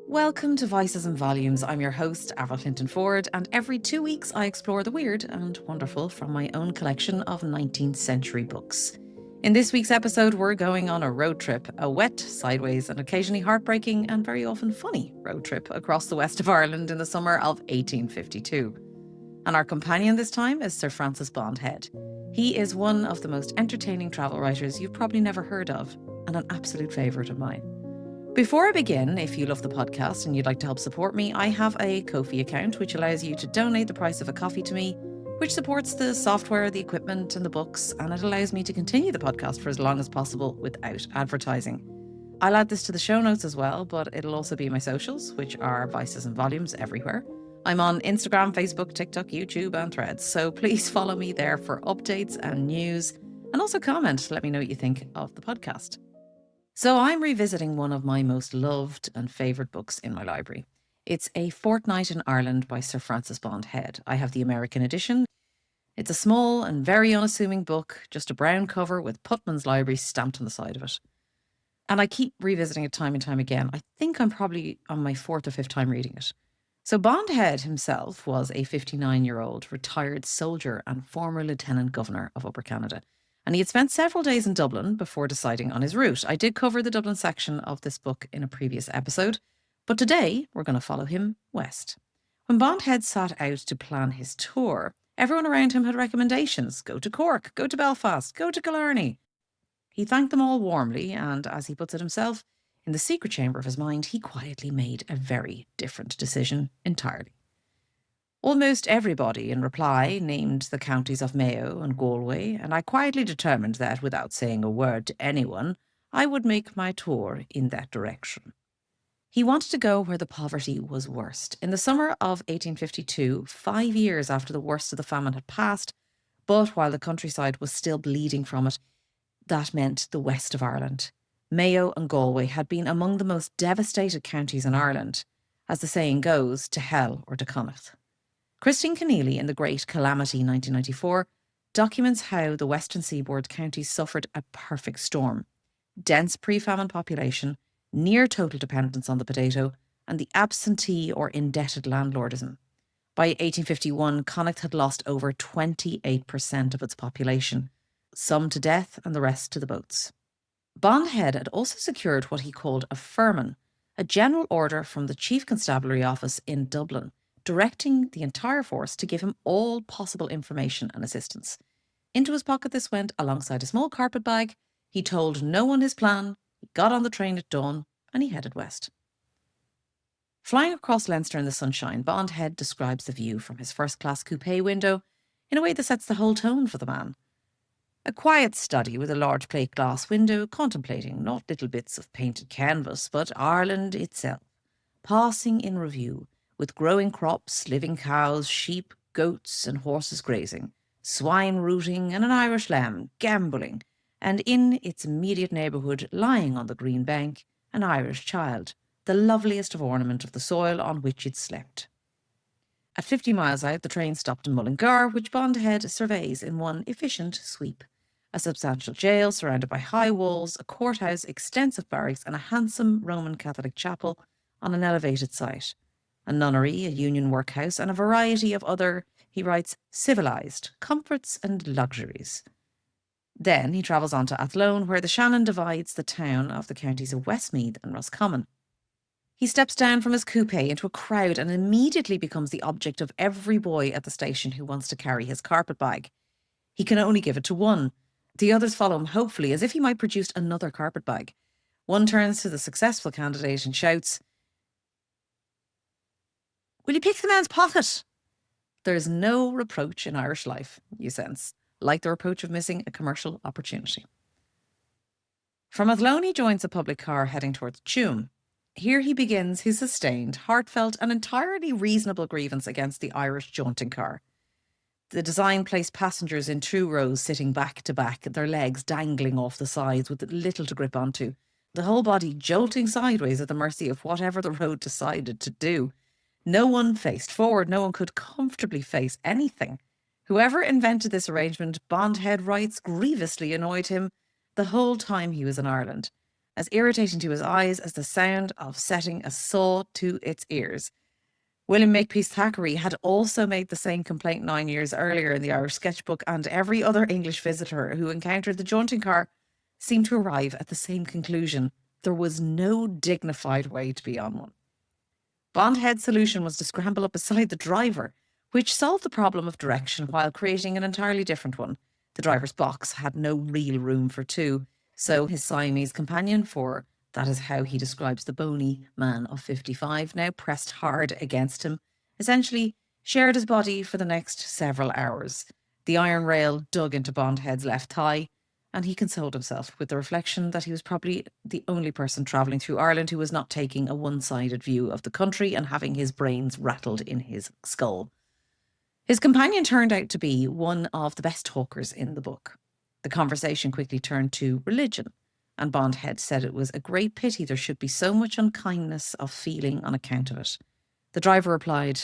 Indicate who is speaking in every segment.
Speaker 1: Welcome to Vices and Volumes. I'm your host, Avril Clinton Ford, and every 2 weeks I explore the weird and wonderful from my own collection of 19th century books. In this week's episode, we're going on a road trip, a wet, sideways, and occasionally heartbreaking and very often funny road trip across the west of Ireland in the summer of 1852. And our companion this time is Sir Francis Bond Head. He is one of the most entertaining travel writers you've probably never heard of, and an absolute favourite of mine. Before I begin, if you love the podcast and you'd like to help support me, I have a Ko-fi account which allows you to donate the price of a coffee to me, which supports the software, the equipment and the books, and it allows me to continue the podcast for as long as possible without advertising. I'll add this to the show notes as well, but it'll also be my socials, which are Vices and Volumes everywhere. I'm on Instagram, Facebook, TikTok, YouTube and Threads, so please follow me there for updates and news, and also comment to let me know what you think of the podcast. So I'm revisiting one of my most loved and favourite books in my library. It's A Fortnight in Ireland by Sir Francis Bond Head. I have the American edition. It's a small and very unassuming book, just a brown cover with Putman's Library stamped on the side of it. And I keep revisiting it time and time again. I think I'm probably on my fourth or fifth time reading it. So Bond Head himself was a 59-year-old retired soldier and former Lieutenant Governor of Upper Canada. And he had spent several days in Dublin before deciding on his route. I did cover the Dublin section of this book in a previous episode, but today we're going to follow him west. When Bond Head set out to plan his tour, everyone around him had recommendations. Go to Cork, go to Belfast, go to Killary. He thanked them all warmly, and as he puts it himself, in the secret chamber of his mind, he quietly made a very different decision entirely. Almost everybody, in reply, named the counties of Mayo and Galway, and I quietly determined that, without saying a word to anyone, I would make my tour in that direction. He wanted to go where the poverty was worst. In the summer of 1852, 5 years after the worst of the famine had passed, but while the countryside was still bleeding from it, that meant the west of Ireland. Mayo and Galway had been among the most devastated counties in Ireland, as the saying goes, to hell or to Connacht. Christine Keneally in The Great Calamity 1994 documents how the western seaboard counties suffered a perfect storm. Dense pre-famine population, near total dependence on the potato, and the absentee or indebted landlordism. By 1851, Connacht had lost over 28% of its population, some to death and the rest to the boats. Bond Head had also secured what he called a firman, a general order from the Chief Constabulary Office in Dublin, directing the entire force to give him all possible information and assistance. Into his pocket this went alongside a small carpet bag. He told no one his plan, he got on the train at dawn, and he headed west. Flying across Leinster in the sunshine, Bond Head describes the view from his first-class coupe window in a way that sets the whole tone for the man. A quiet study with a large plate glass window, contemplating not little bits of painted canvas, but Ireland itself, passing in review, with growing crops, living cows, sheep, goats and horses grazing, swine rooting and an Irish lamb gambolling, and in its immediate neighbourhood, lying on the green bank, an Irish child, the loveliest of ornament of the soil on which it slept. At 50 miles out, the train stopped in Mullingar, which Bond Head surveys in one efficient sweep. A substantial jail surrounded by high walls, a courthouse, extensive barracks and a handsome Roman Catholic chapel on an elevated site. A nunnery, a union workhouse, and a variety of other, he writes, civilised comforts and luxuries. Then he travels on to Athlone, where the Shannon divides the town of the counties of Westmeath and Roscommon. He steps down from his coupe into a crowd and immediately becomes the object of every boy at the station who wants to carry his carpet bag. He can only give it to one. The others follow him hopefully, as if he might produce another carpet bag. One turns to the successful candidate and shouts, "Will you pick the man's pocket?" There is no reproach in Irish life, you sense, like the reproach of missing a commercial opportunity. From Athlone he joins a public car heading towards Tuam. Here he begins his sustained, heartfelt and entirely reasonable grievance against the Irish jaunting car. The design placed passengers in 2 rows sitting back to back, their legs dangling off the sides with little to grip onto, the whole body jolting sideways at the mercy of whatever the road decided to do. No one faced forward, no one could comfortably face anything. Whoever invented this arrangement, Bond Head writes, grievously annoyed him the whole time he was in Ireland. as irritating to his eyes as the sound of setting a saw to its ears. William Makepeace Thackeray had also made the same complaint 9 years earlier in the Irish Sketchbook, and every other English visitor who encountered the jaunting car seemed to arrive at the same conclusion. There was no dignified way to be on one. Bondhead's solution was to scramble up beside the driver, which solved the problem of direction while creating an entirely different one. The driver's box had no real room for two, so his Siamese companion, for that is how he describes the bony man of 55, now pressed hard against him, essentially shared his body for the next several hours. The iron rail dug into Bondhead's left thigh, and he consoled himself with the reflection that he was probably the only person travelling through Ireland who was not taking a one-sided view of the country and having his brains rattled in his skull. His companion turned out to be one of the best talkers in the book. The conversation quickly turned to religion, and Bondhead said it was a great pity there should be so much unkindness of feeling on account of it. The driver replied,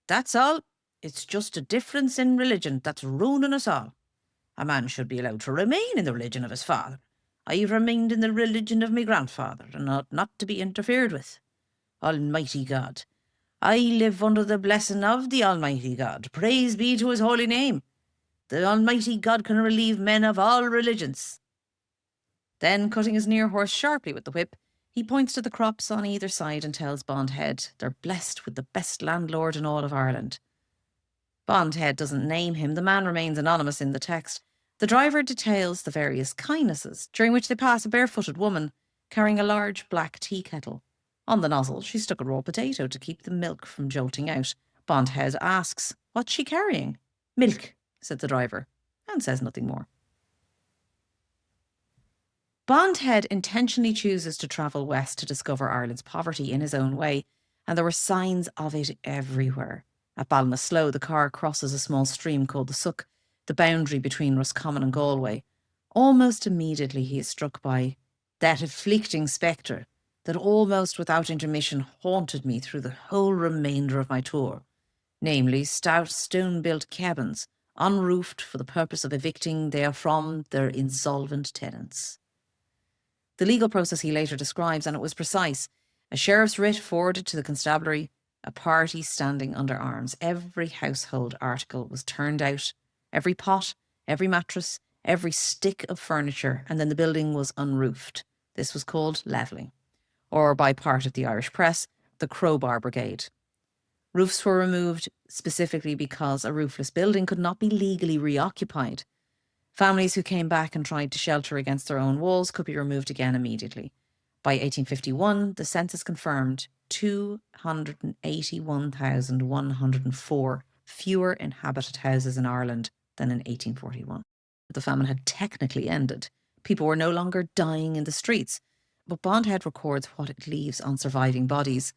Speaker 1: "That's all. It's just a difference in religion that's ruining us all. A man should be allowed to remain in the religion of his father. I've remained in the religion of my grandfather, and ought not to be interfered with. Almighty God. I live under the blessing of the Almighty God. Praise be to his holy name. The Almighty God can relieve men of all religions." Then, cutting his near horse sharply with the whip, he points to the crops on either side and tells Bondhead they're blessed with the best landlord in all of Ireland. Bondhead doesn't name him. The man remains anonymous in the text. The driver details the various kindnesses, during which they pass a barefooted woman carrying a large black tea kettle. On the nozzle, she stuck a raw potato to keep the milk from jolting out. Bondhead asks, "What's she carrying?" "Milk," said the driver, and says nothing more. Bondhead intentionally chooses to travel west to discover Ireland's poverty in his own way, and there were signs of it everywhere. At Ballinasloe, the car crosses a small stream called the Suck, the boundary between Roscommon and Galway. Almost immediately he is struck by that afflicting spectre that almost without intermission haunted me through the whole remainder of my tour, namely stout stone-built cabins, unroofed for the purpose of evicting therefrom their insolvent tenants. The legal process he later describes, and it was precise. A sheriff's writ forwarded to the constabulary, a party standing under arms. Every household article was turned out, every pot, every mattress, every stick of furniture, and then the building was unroofed. This was called levelling, or by part of the Irish press, the Crowbar Brigade. Roofs were removed specifically because a roofless building could not be legally reoccupied. Families who came back and tried to shelter against their own walls could be removed again immediately. By 1851, the census confirmed 281,104 fewer inhabited houses in Ireland than in 1841. The famine had technically ended. People were no longer dying in the streets, but Bondhead records what it leaves on surviving bodies,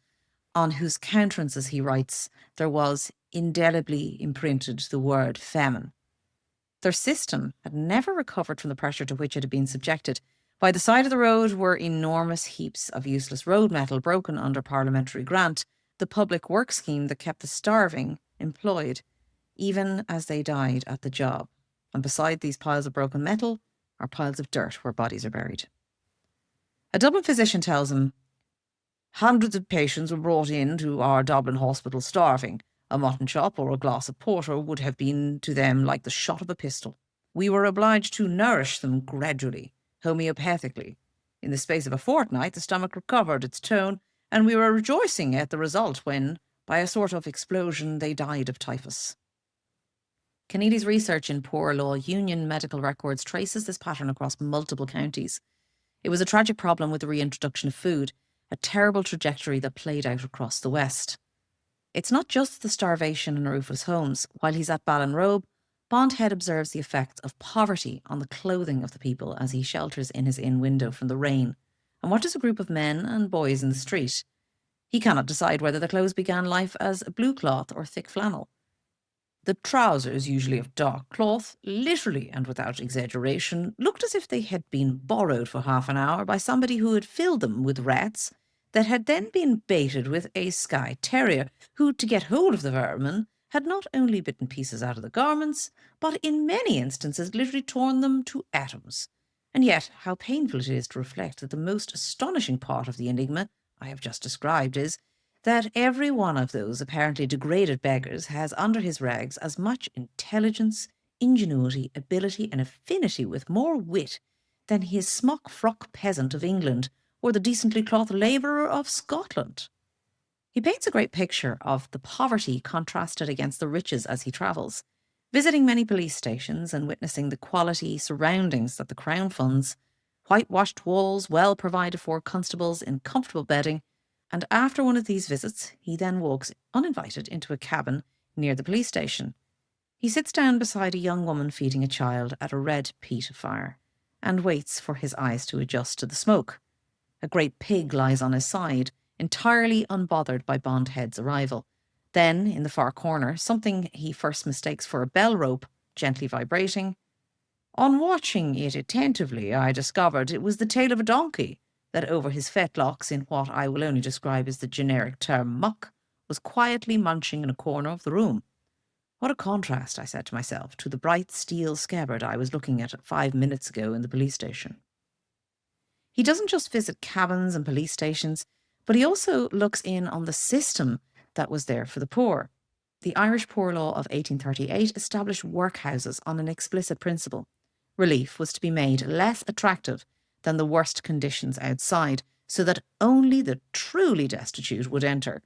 Speaker 1: on whose countenances, he writes, there was indelibly imprinted the word famine. Their system had never recovered from the pressure to which it had been subjected. By the side of the road were enormous heaps of useless road metal broken under parliamentary grant, the public work scheme that kept the starving employed, even as they died at the job. And beside these piles of broken metal are piles of dirt where bodies are buried. A Dublin physician tells him, "Hundreds of patients were brought in to our Dublin hospital starving. A mutton chop or a glass of porter would have been to them like the shot of a pistol. We were obliged to nourish them gradually, homeopathically. In the space of a fortnight, the stomach recovered its tone, and we were rejoicing at the result when, by a sort of explosion, they died of typhus." Keneally's research in Poor Law Union medical records traces this pattern across multiple counties. It was a tragic problem with the reintroduction of food, a terrible trajectory that played out across the West. It's not just the starvation in roofless homes. While he's at Ballinrobe, Bondhead observes the effects of poverty on the clothing of the people as he shelters in his inn window from the rain, and watches a group of men and boys in the street. He cannot decide whether the clothes began life as blue cloth or thick flannel. The trousers, usually of dark cloth, literally and without exaggeration, looked as if they had been borrowed for half an hour by somebody who had filled them with rats that had then been baited with a Skye terrier, who, to get hold of the vermin, had not only bitten pieces out of the garments, but in many instances literally torn them to atoms. And yet, how painful it is to reflect that the most astonishing part of the enigma I have just described is that every one of those apparently degraded beggars has under his rags as much intelligence, ingenuity, ability, and affinity with more wit than his smock frock peasant of England or the decently clothed labourer of Scotland. He paints a great picture of the poverty contrasted against the riches as he travels, visiting many police stations and witnessing the quality surroundings that the Crown funds, whitewashed walls well provided for constables in comfortable bedding, and after one of these visits, he then walks uninvited into a cabin near the police station. He sits down beside a young woman feeding a child at a red peat fire and waits for his eyes to adjust to the smoke. A great pig lies on his side, entirely unbothered by Bondhead's arrival. Then, in the far corner, something he first mistakes for a bell rope, gently vibrating. On watching it attentively, I discovered it was the tail of a donkey that over his fetlocks, in what I will only describe as the generic term muck, was quietly munching in a corner of the room. What a contrast, I said to myself, to the bright steel scabbard I was looking at 5 minutes ago in the police station. He doesn't just visit cabins and police stations, but he also looks in on the system that was there for the poor. The Irish Poor Law of 1838 established workhouses on an explicit principle. Relief was to be made less attractive than the worst conditions outside, so that only the truly destitute would enter.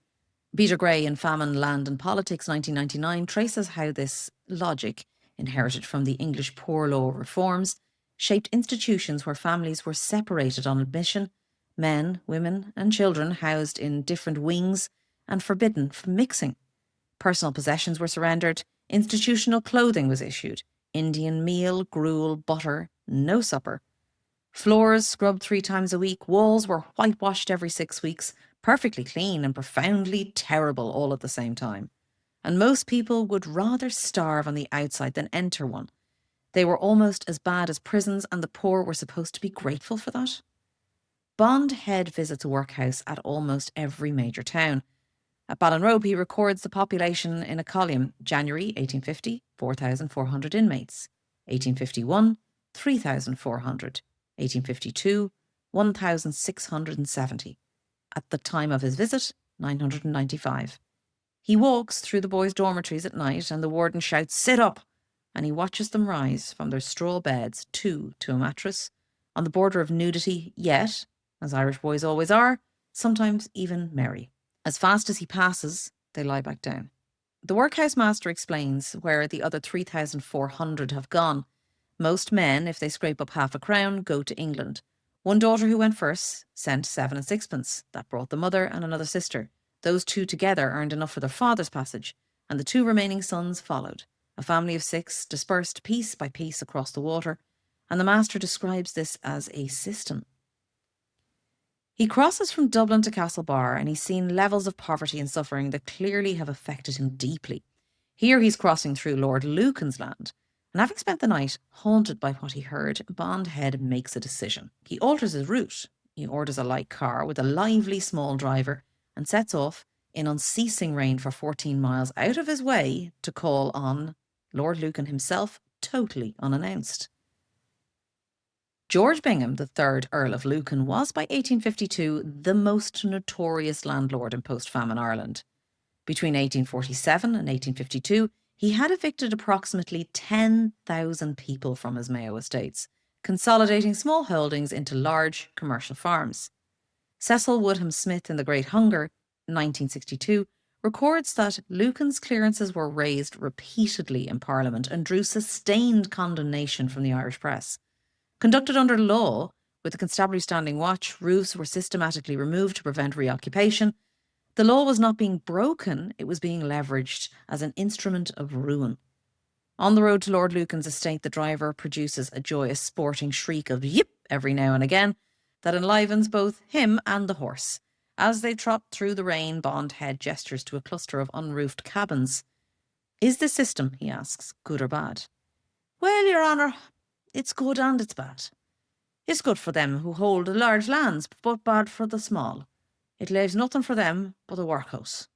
Speaker 1: Peter Gray in Famine, Land and Politics 1999 traces how this logic, inherited from the English Poor Law reforms, shaped institutions where families were separated on admission, men, women and children housed in different wings and forbidden from mixing. Personal possessions were surrendered, institutional clothing was issued, Indian meal, gruel, butter, no supper. Floors scrubbed 3 times a week, walls were whitewashed every 6 weeks, perfectly clean and profoundly terrible all at the same time. And most people would rather starve on the outside than enter one. They were almost as bad as prisons, and the poor were supposed to be grateful for that. Bondhead visits a workhouse at almost every major town. At Ballinrobe, he records the population in a column. January 1850, 4,400 inmates. 1851, 3,400. 1852, 1,670. At the time of his visit, 995. He walks through the boys' dormitories at night and the warden shouts, "Sit up!" and he watches them rise from their straw beds, 2 to a mattress, on the border of nudity, yet, as Irish boys always are, sometimes even merry. As fast as he passes, they lie back down. The workhouse master explains where the other 3,400 have gone. Most men, if they scrape up half a crown, go to England. One daughter who went first sent 7 and 6pence. That brought the mother and another sister. Those 2 together earned enough for their father's passage, and the 2 remaining sons followed. A family of 6 dispersed piece by piece across the water, and the master describes this as a system. He crosses from Dublin to Castlebar, and he's seen levels of poverty and suffering that clearly have affected him deeply. Here he's crossing through Lord Lucan's land, and having spent the night haunted by what he heard, Bondhead makes a decision. He alters his route. He orders a light car with a lively small driver and sets off in unceasing rain for 14 miles out of his way to call on Lord Lucan himself, totally unannounced. George Bingham, the 3rd Earl of Lucan, was by 1852 the most notorious landlord in post-famine Ireland. Between 1847 and 1852, he had evicted approximately 10,000 people from his Mayo estates, consolidating small holdings into large commercial farms. Cecil Woodham Smith in The Great Hunger, 1962, records that Lucan's clearances were raised repeatedly in Parliament and drew sustained condemnation from the Irish press. Conducted under law, with the constabulary standing watch, roofs were systematically removed to prevent reoccupation. The law was not being broken, it was being leveraged as an instrument of ruin. On the road to Lord Lucan's estate, the driver produces a joyous sporting shriek of "yip" every now and again that enlivens both him and the horse. As they trot through the rain, Bondhead gestures to a cluster of unroofed cabins. "Is the system," he asks, "good or bad?" "Well, your honour, it's good and it's bad. It's good for them who hold the large lands, but bad for the small. It leaves nothing for them but a workhouse."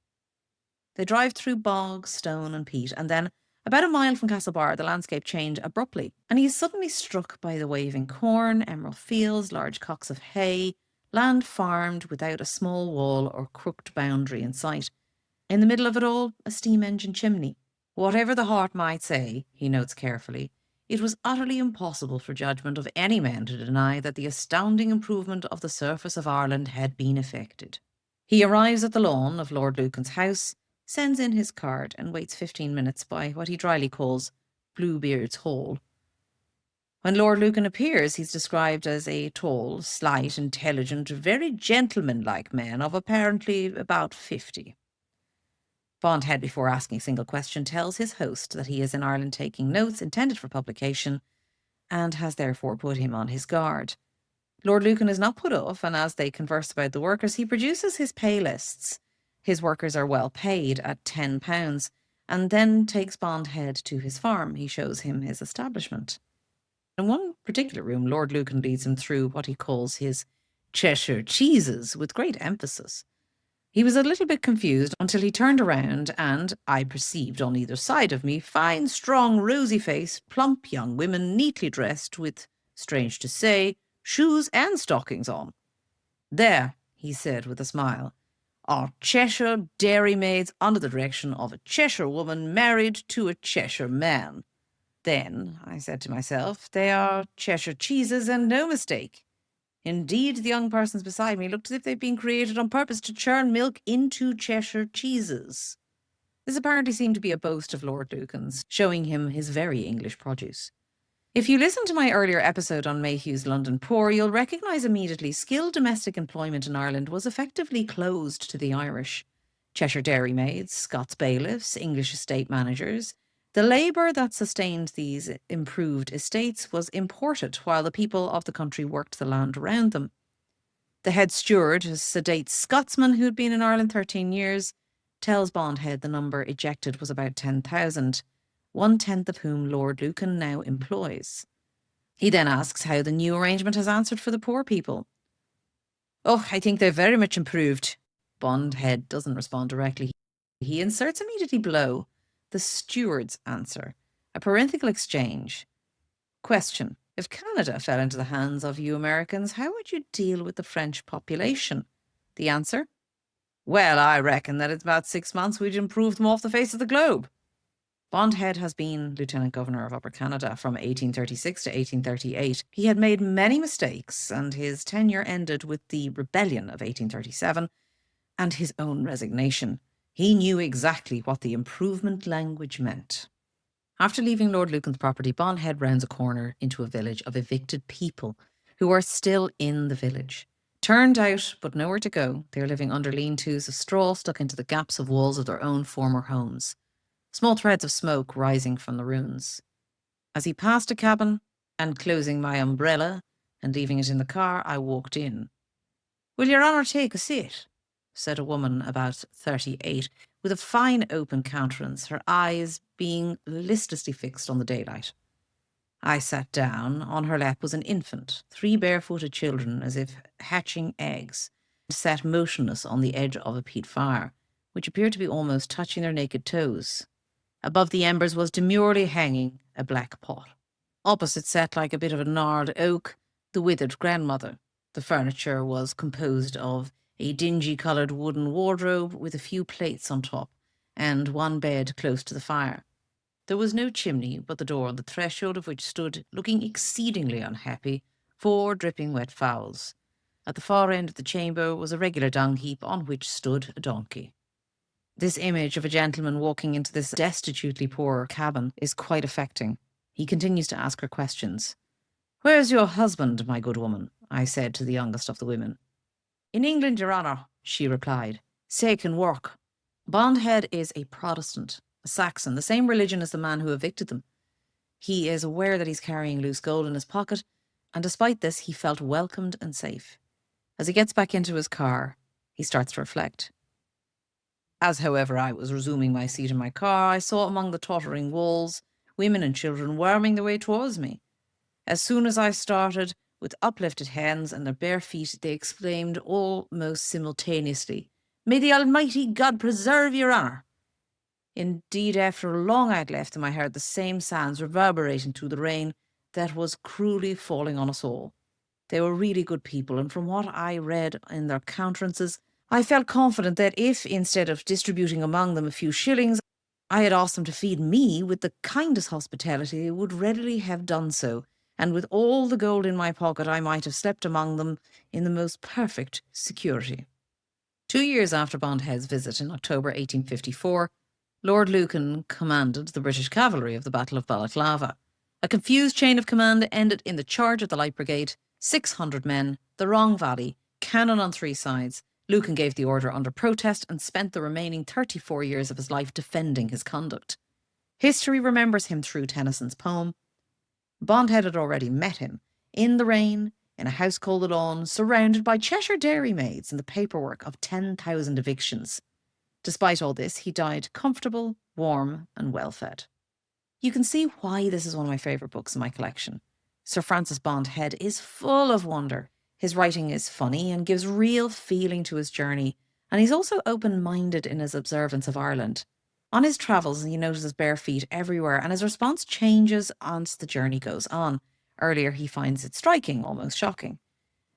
Speaker 1: They drive through bog, stone and peat, and then, About a mile from Castlebar, the landscape changed abruptly, and he is suddenly struck by the waving corn, emerald fields, large cocks of hay, land farmed without a small wall or crooked boundary in sight. In the middle of it all, a steam engine chimney. Whatever the heart might say, he notes carefully, it was utterly impossible for judgment of any man to deny that the astounding improvement of the surface of Ireland had been effected. He arrives at the lawn of Lord Lucan's house, sends in his card, and waits 15 minutes by what he dryly calls Bluebeard's Hall. When Lord Lucan appears, he's described as a tall, slight, intelligent, very gentlemanlike man of apparently about 50. Bondhead, before asking a single question, tells his host that he is in Ireland taking notes intended for publication and has therefore put him on his guard. Lord Lucan is not put off, and as they converse about the workers, he produces his pay lists. His workers are well paid at £10, and then takes Bondhead to his farm. He shows him his establishment. In one particular room, Lord Lucan leads him through what he calls his Cheshire cheeses with great emphasis. He was a little bit confused until he turned around and I perceived on either side of me fine, strong, rosy-faced, plump young women neatly dressed with, strange to say, shoes and stockings on. There, he said with a smile, are Cheshire dairymaids under the direction of a Cheshire woman married to a Cheshire man. Then, I said to myself, they are Cheshire cheeses and no mistake. Indeed, the young persons beside me looked as if they'd been created on purpose to churn milk into Cheshire cheeses. This apparently seemed to be a boast of Lord Lucan's, showing him his very English produce. If you listen to my earlier episode on Mayhew's London Poor, you'll recognise immediately skilled domestic employment in Ireland was effectively closed to the Irish. Cheshire dairymaids, Scots bailiffs, English estate managers. The labour that sustained these improved estates was imported while the people of the country worked the land around them. The head steward, a sedate Scotsman who had been in Ireland 13 years, tells Bondhead the number ejected was about 10,000, 1/10 of whom Lord Lucan now employs. He then asks how the new arrangement has answered for the poor people. "Oh, I think they're very much improved." Bondhead doesn't respond directly. He inserts immediately below the steward's answer, a parenthetical exchange. Question: if Canada fell into the hands of you Americans, how would you deal with the French population? The answer: well, I reckon that in about 6 months we'd improve them off the face of the globe. Bondhead has been Lieutenant Governor of Upper Canada from 1836 to 1838. He had made many mistakes, and his tenure ended with the Rebellion of 1837 and his own resignation. He knew exactly what the improvement language meant. After leaving Lord Lucan's property, Bondhead rounds a corner into a village of evicted people who are still in the village. Turned out, but nowhere to go, they are living under lean-tos of straw stuck into the gaps of walls of their own former homes. Small threads of smoke rising from the ruins. As he passed a cabin, and closing my umbrella and leaving it in the car, I walked in. "Will your honour take a seat?" said a woman about 38, with a fine open countenance, her eyes being listlessly fixed on the daylight. I sat down. On her lap was an infant, 3 barefooted children, as if hatching eggs, sat motionless on the edge of a peat fire, which appeared to be almost touching their naked toes. Above the embers was demurely hanging a black pot. Opposite sat, like a bit of a gnarled oak, the withered grandmother. The furniture was composed of a dingy-coloured wooden wardrobe with a few plates on top, and one bed close to the fire. There was no chimney, but the door on the threshold of which stood, looking exceedingly unhappy, 4 dripping wet fowls. At the far end of the chamber was a regular dung heap on which stood a donkey. This image of a gentleman walking into this destitutely poor cabin is quite affecting. He continues to ask her questions. "Where's your husband, my good woman?" I said to the youngest of the women. "In England, your honour," she replied. "Seeking work." Bondhead is a Protestant, a Saxon, the same religion as the man who evicted them. He is aware that he's carrying loose gold in his pocket, and despite this, he felt welcomed and safe. As he gets back into his car, he starts to reflect. As, however, I was resuming my seat in my car, I saw among the tottering walls women and children worming their way towards me. As soon as I started, with uplifted hands and their bare feet, they exclaimed almost simultaneously, "May the Almighty God preserve your honour!" Indeed, after long I'd left them, I heard the same sounds reverberating through the rain that was cruelly falling on us all. They were really good people, and from what I read in their countenances, I felt confident that if, instead of distributing among them a few shillings, I had asked them to feed me with the kindest hospitality, they would readily have done so, and with all the gold in my pocket, I might have slept among them in the most perfect security. 2 years after Bondhead's visit in October 1854, Lord Lucan commanded the British cavalry of the Battle of Balaclava. A confused chain of command ended in the charge of the Light Brigade, 600 men, the wrong valley, cannon on three sides. Lucan gave the order under protest and spent the remaining 34 years of his life defending his conduct. History remembers him through Tennyson's poem. Bondhead had already met him, in the rain, in a house called Athlone, surrounded by Cheshire dairymaids and the paperwork of 10,000 evictions. Despite all this, he died comfortable, warm, and well-fed. You can see why this is one of my favourite books in my collection. Sir Francis Bondhead is full of wonder. His writing is funny and gives real feeling to his journey, and he's also open-minded in his observance of Ireland. On his travels, he notices bare feet everywhere, and his response changes as the journey goes on. Earlier, he finds it striking, almost shocking.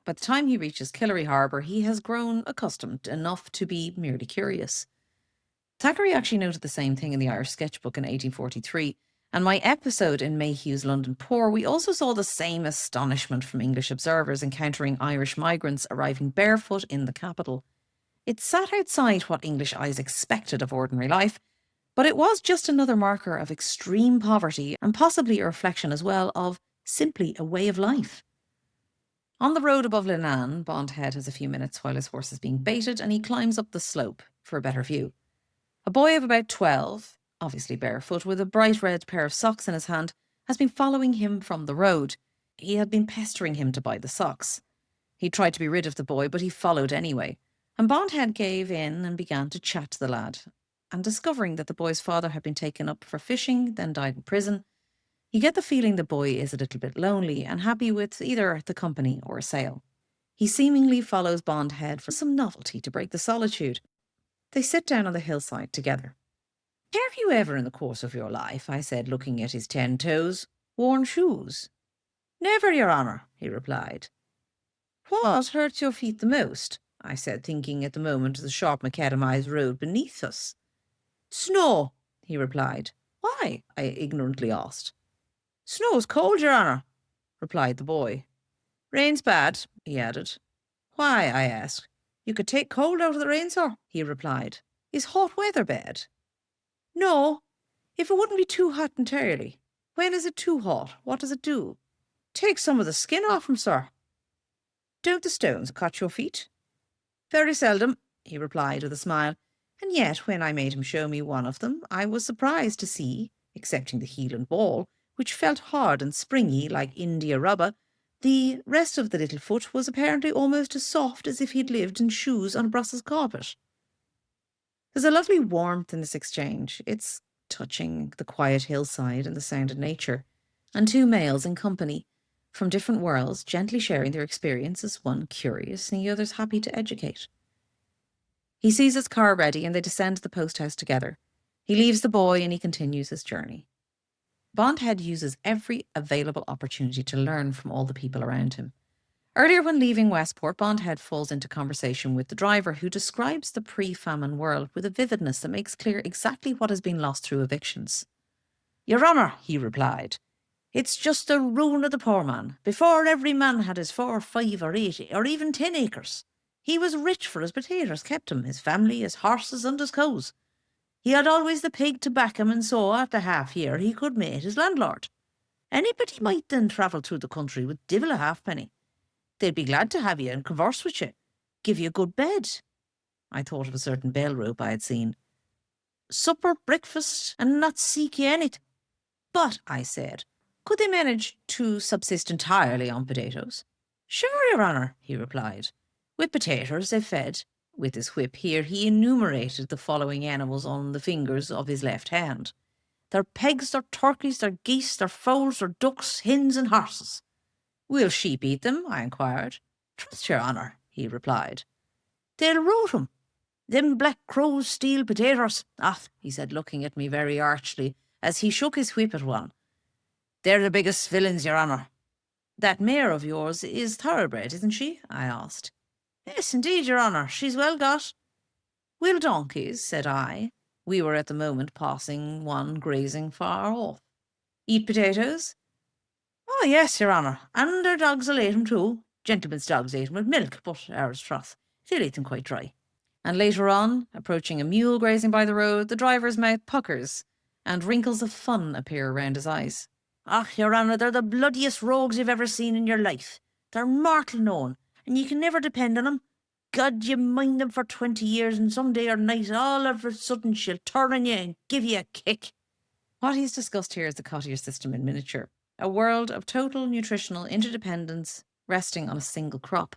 Speaker 1: By the time he reaches Killary harbour, he has grown accustomed enough to be merely curious. Thackeray actually noted the same thing in the Irish Sketchbook in 1843, and my episode in Mayhew's London Poor, we also saw the same astonishment from English observers encountering Irish migrants arriving barefoot in the capital. It sat outside what English eyes expected of ordinary life, but it was just another marker of extreme poverty and possibly a reflection as well of simply a way of life. On the road above Lean, Bondhead has a few minutes while his horse is being baited, and he climbs up the slope for a better view. A boy of about 12, obviously barefoot, with a bright red pair of socks in his hand, has been following him from the road. He had been pestering him to buy the socks. He tried to be rid of the boy, but he followed anyway, and Bondhead gave in and began to chat to the lad. And discovering that the boy's father had been taken up for fishing, then died in prison, you get the feeling the boy is a little bit lonely and happy with either the company or a sail. He seemingly follows Bondhead for some novelty to break the solitude. They sit down on the hillside together. "Have you ever in the course of your life," I said, looking at his 10 toes, "worn shoes?" "Never, your honour," he replied. "What hurts your feet the most?" I said, thinking at the moment of the sharp macadamized road beneath us. "Snow," he replied. "Why?" I ignorantly asked. "Snow's cold, your honour," replied the boy. "Rain's bad," he added. "Why?" I asked. "You could take cold out of the rain, sir," he replied. "Is hot weather bad?" "No, if it wouldn't be too hot entirely. When is it too hot? What does it do?" "Take some of the skin off 'em, sir." "Don't the stones cut your feet?" "Very seldom," he replied with a smile, and yet when I made him show me one of them, I was surprised to see, excepting the heel and ball, which felt hard and springy like India rubber, the rest of the little foot was apparently almost as soft as if he'd lived in shoes on a Brussels carpet. There's a lovely warmth in this exchange. It's touching, the quiet hillside and the sound of nature, and two males in company, from different worlds, gently sharing their experiences, one curious and the other's happy to educate. He sees his car ready and they descend to the post house together. He leaves the boy and he continues his journey. Bondhead uses every available opportunity to learn from all the people around him. Earlier when leaving Westport, Bondhead falls into conversation with the driver who describes the pre-famine world with a vividness that makes clear exactly what has been lost through evictions. "Your honour," he replied, "it's just the ruin of the poor man. Before, every man had his 4, 5 or 8 or even 10 acres. He was rich for his potatoes kept him, his family, his horses and his cows. He had always the pig to back him, and so after half year he could mate his landlord. Anybody might then travel through the country with divil a halfpenny. They'd be glad to have you and converse with you, give you a good bed." I thought of a certain bell rope I had seen. "Supper, breakfast, and not seek you anything." "But," I said, "could they manage to subsist entirely on potatoes?" "Sure, your honour," he replied. "With potatoes they fed." With his whip here he enumerated the following animals on the fingers of his left hand. "Their pigs, their turkeys, their geese, their fowls, their ducks, hens and horses." "Will sheep eat them?" I inquired. "Trust your honour," he replied. "They'll root 'em."
Speaker 2: Them black crows steal potatoes. Ah, he said, looking at me very archly, as he shook his whip at one. They're the biggest villains, your honour. That mare of yours is thoroughbred, isn't she? I asked. Yes, indeed, your honour. She's well got. Will donkeys, said I. We were at the moment passing one grazing far off. Eat potatoes? Oh, yes, your honour. And their dogs will eat them too. Gentlemen's dogs eat them with milk, but ours troth. They'll eat them quite dry. And later on, approaching a mule grazing by the road, the driver's mouth puckers, and wrinkles of fun appear around his eyes. Ah, your honour, they're the bloodiest rogues you've ever seen in your life. They're mortal known, and you can never depend on them. God, you mind them for 20 years, and some day or night, all of a sudden she'll turn on you and give you a kick. What he's discussed here is the cottage system in miniature, a world of total nutritional interdependence resting on a single crop.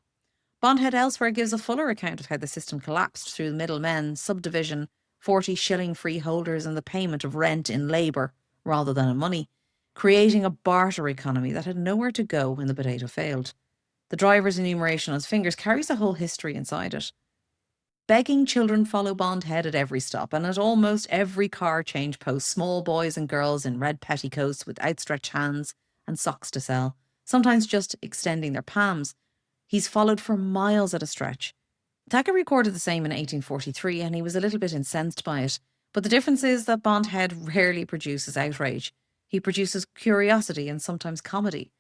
Speaker 2: Bondhead elsewhere gives a fuller account of how the system collapsed through middlemen, subdivision, 40-shilling freeholders, and the payment of rent in labour rather than in money, creating a barter economy that had nowhere to go when the potato failed. The driver's enumeration on his fingers carries a whole history inside it. Begging children follow Bondhead at every stop, and at almost every car change post, small boys and girls in red petticoats with outstretched hands and socks to sell, sometimes just extending their palms. He's followed for miles at a stretch. Thackeray recorded the same in 1843, and he was a little bit incensed by it. But the difference is that Bondhead rarely produces outrage. He produces curiosity and sometimes comedy.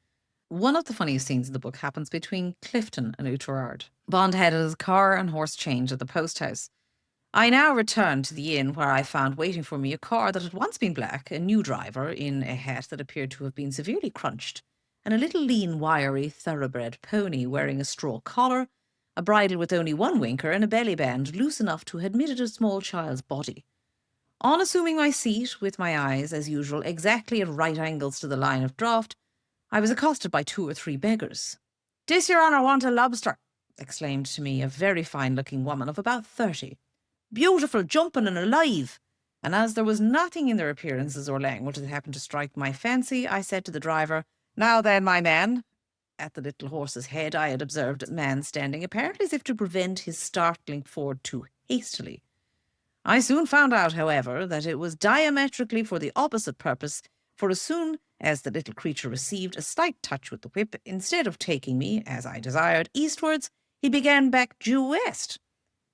Speaker 2: One of the funniest scenes in the book happens between Clifton and Oughterard. Bondhead has car and horse change at the post house. I now return to the inn where I found waiting for me a car that had once been black, a new driver in a hat that appeared to have been severely crunched, and a little lean, wiry, thoroughbred pony wearing a straw collar, a bridle with only one winker, and a belly band loose enough to have admitted a small child's body. On assuming my seat, with my eyes, as usual, exactly at right angles to the line of draught, I was accosted by 2 or 3 beggars. "Dis, your honour, want a lobster," exclaimed to me a very fine-looking woman of about 30. "Beautiful, jumping and alive." And as there was nothing in their appearances or language that happened to strike my fancy, I said to the driver, "Now then, my man." At the little horse's head I had observed a man standing, apparently as if to prevent his startling forward too hastily. I soon found out, however, that it was diametrically for the opposite purpose, for as soon as the little creature received a slight touch with the whip, instead of taking me, as I desired, eastwards, he began back due west.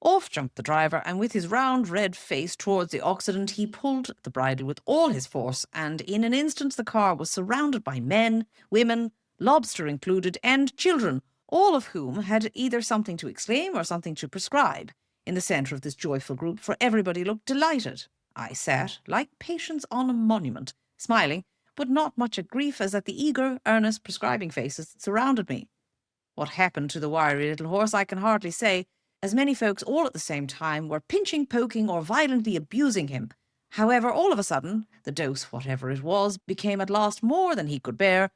Speaker 2: Off jumped the driver, and with his round red face towards the Occident, he pulled the bridle with all his force, and in an instant the car was surrounded by men, women, lobster included, and children, all of whom had either something to exclaim or something to prescribe. In the centre of this joyful group, for everybody looked delighted, I sat, like Patience on a monument, smiling, but not much at grief as at the eager, earnest, prescribing faces that surrounded me. What happened to the wiry little horse I can hardly say, as many folks all at the same time were pinching, poking, or violently abusing him. However, all of a sudden, the dose, whatever it was, became at last more than he could bear.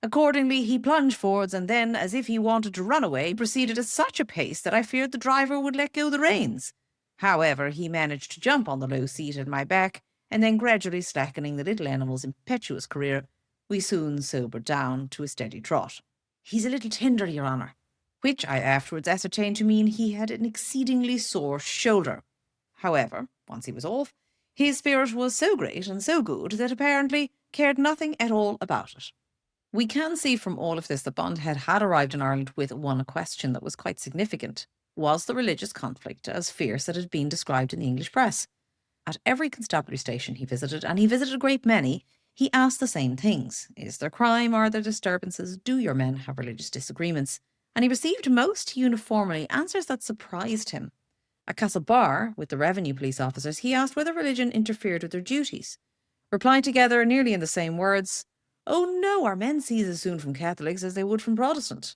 Speaker 2: Accordingly, he plunged forwards, and then, as if he wanted to run away, proceeded at such a pace that I feared the driver would let go the reins. However, he managed to jump on the low seat at my back, and then gradually slackening the little animal's impetuous career, we soon sobered down to a steady trot. "He's a little tender, your honour," which I afterwards ascertained to mean he had an exceedingly sore shoulder. However, once he was off, his spirit was so great and so good that apparently cared nothing at all about it. We can see from all of this that Bondhead had arrived in Ireland with one question that was quite significant. Was the religious conflict as fierce as it had been described in the English press? At every constabulary station he visited, and he visited a great many, he asked the same things. Is there crime? Are there disturbances? Do your men have religious disagreements? And he received most uniformly answers that surprised him. At Castlebar, with the revenue police officers, he asked whether religion interfered with their duties. Replied together nearly in the same words, "Oh no, our men seize as soon from Catholics as they would from Protestant."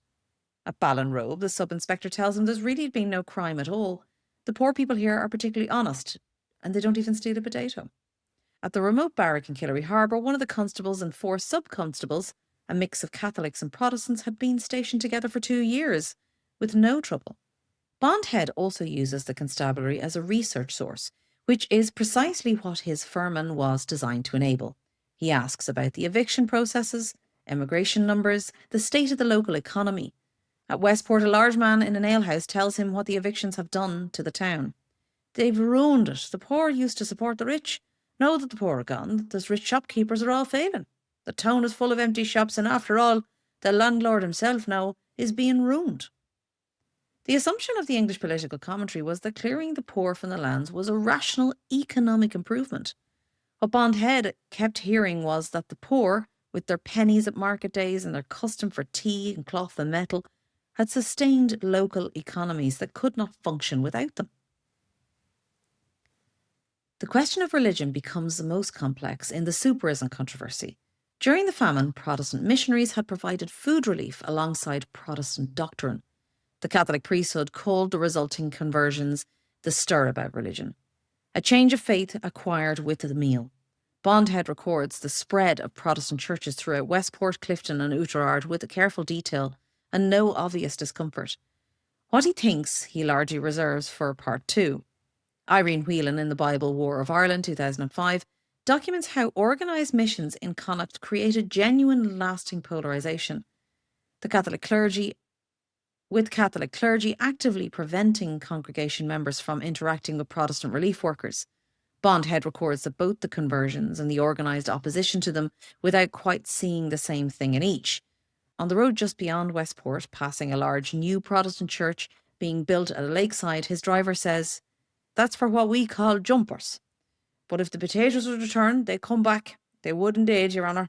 Speaker 2: At Ballinrobe, the sub-inspector tells him there's really been no crime at all. The poor people here are particularly honest, and they don't even steal a potato. At the remote barrack in Killary Harbour, one of the constables and 4 sub-constables, a mix of Catholics and Protestants, had been stationed together for 2 years, with no trouble. Bondhead also uses the constabulary as a research source, which is precisely what his firman was designed to enable. He asks about the eviction processes, emigration numbers, the state of the local economy. At Westport, a large man in an alehouse tells him what the evictions have done to the town. They've ruined it. The poor used to support the rich. Now that the poor are gone, those rich shopkeepers are all failing. The town is full of empty shops, and after all, the landlord himself now is being ruined. The assumption of the English political commentary was that clearing the poor from the lands was a rational economic improvement. What Bond Head kept hearing was that the poor, with their pennies at market days and their custom for tea and cloth and metal, had sustained local economies that could not function without them. The question of religion becomes the most complex in the superism controversy. During the famine, Protestant missionaries had provided food relief alongside Protestant doctrine. The Catholic priesthood called the resulting conversions the stir about religion, a change of faith acquired with the meal. Bondhead records the spread of Protestant churches throughout Westport, Clifton and Oughterard with a careful detail and no obvious discomfort. What he thinks he largely reserves for Part 2. Irene Whelan in the Bible War of Ireland 2005 documents how organised missions in Connacht created genuine lasting polarisation. With Catholic clergy actively preventing congregation members from interacting with Protestant relief workers. Bondhead records that both the conversions and the organised opposition to them without quite seeing the same thing in each. On the road just beyond Westport, passing a large new Protestant church being built at a lakeside, his driver says, "That's for what we call jumpers. But if the potatoes would return, they'd come back. They would indeed, Your Honour."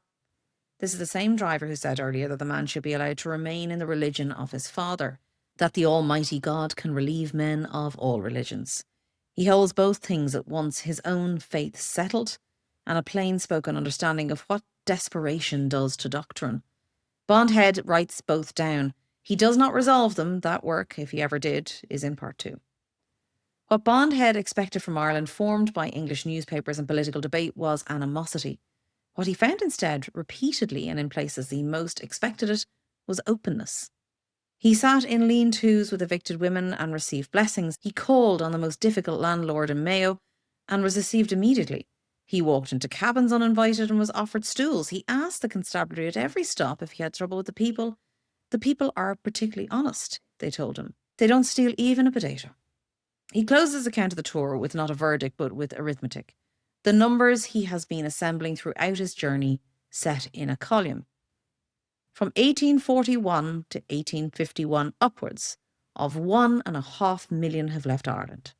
Speaker 2: This is the same driver who said earlier that the man should be allowed to remain in the religion of his father, that the Almighty God can relieve men of all religions. He holds both things at once, his own faith settled and a plain-spoken understanding of what desperation does to doctrine. Bondhead writes both down. He does not resolve them. That work, if he ever did, is in Part 2. What Bondhead expected from Ireland, formed by English newspapers and political debate, was animosity. What he found instead, repeatedly and in places he most expected it, was openness. He sat in lean-tos with evicted women and received blessings. He called on the most difficult landlord in Mayo and was received immediately. He walked into cabins uninvited and was offered stools. He asked the constabulary at every stop if he had trouble with the people. "The people are particularly honest," they told him. "They don't steal even a potato." He closed his account of the tour with not a verdict but with arithmetic. The numbers he has been assembling throughout his journey set in a column. From 1841 to 1851 upwards, of 1.5 million have left Ireland.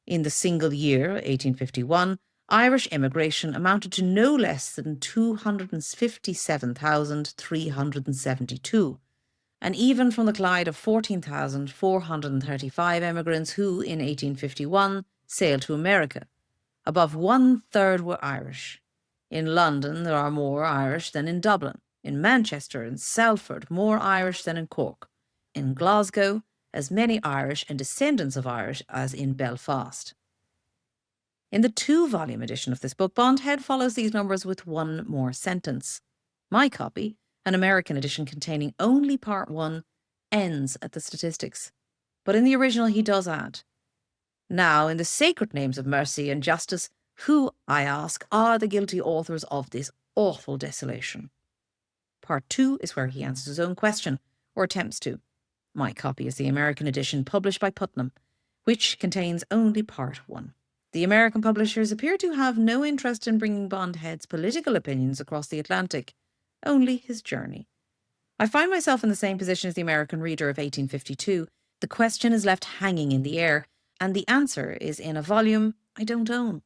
Speaker 2: In the single year, 1851, Irish immigration amounted to no less than 257,372, and even from the Clyde of 14,435 emigrants who, in 1851, sailed to America. Above 1/3 were Irish. In London, there are more Irish than in Dublin. In Manchester and Salford, more Irish than in Cork. In Glasgow, as many Irish and descendants of Irish as in Belfast. In the 2-volume edition of this book, Bondhead follows these numbers with one more sentence. My copy, an American edition containing only Part 1, ends at the statistics. But in the original he does add, "Now, in the sacred names of mercy and justice, who, I ask, are the guilty authors of this awful desolation?" Part 2 is where he answers his own question, or attempts to. My copy is the American edition published by Putnam, which contains only Part 1. The American publishers appear to have no interest in bringing Bondhead's political opinions across the Atlantic, only his journey. I find myself in the same position as the American reader of 1852. The question is left hanging in the air, and the answer is in a volume I don't own.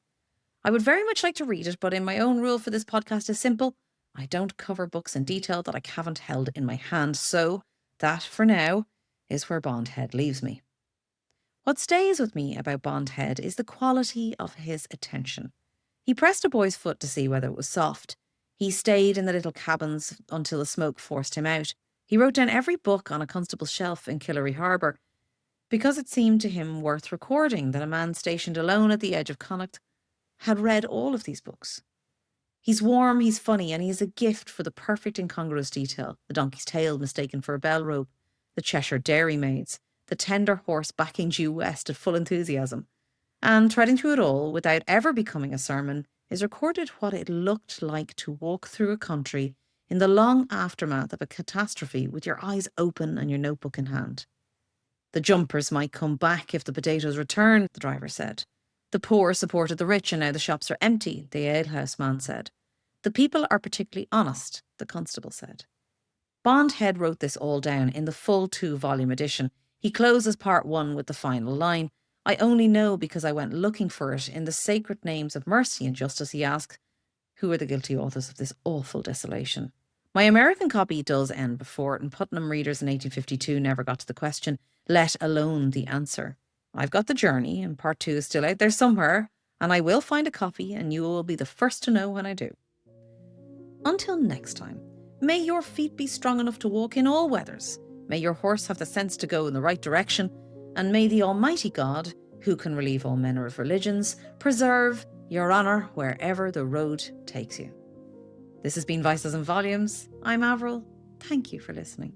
Speaker 2: I would very much like to read it, but in my own rule for this podcast is simple. I don't cover books in detail that I haven't held in my hand, so that, for now, is where Bondhead leaves me. What stays with me about Bondhead is the quality of his attention. He pressed a boy's foot to see whether it was soft. He stayed in the little cabins until the smoke forced him out. He wrote down every book on a constable's shelf in Killary Harbour, because it seemed to him worth recording that a man stationed alone at the edge of Connacht had read all of these books. He's warm, he's funny, and he has a gift for the perfect incongruous detail. The donkey's tail mistaken for a bell rope, the Cheshire dairymaids, the tender horse backing due west at full enthusiasm. And treading through it all, without ever becoming a sermon, is recorded what it looked like to walk through a country in the long aftermath of a catastrophe with your eyes open and your notebook in hand. "The jumpers might come back if the potatoes returned," the driver said.
Speaker 1: The poor supported the rich and now the shops are empty, the alehouse man said. The people are particularly honest, the constable said. Bondhead wrote this all down in the full 2-volume edition. He closes part 1 with the final line. I only know because I went looking for it in the sacred names of mercy and justice. He asks, who are the guilty authors of this awful desolation? My American copy does end before it, and Putnam readers in 1852 never got to the question, let alone the answer. I've got the journey, and part 2 is still out there somewhere, and I will find a copy, and you will be the first to know when I do. Until next time, may your feet be strong enough to walk in all weathers. May your horse have the sense to go in the right direction, and may the Almighty God, who can relieve all manner of religions, preserve your honour wherever the road takes you. This has been Vices and Volumes. I'm Avril. Thank you for listening.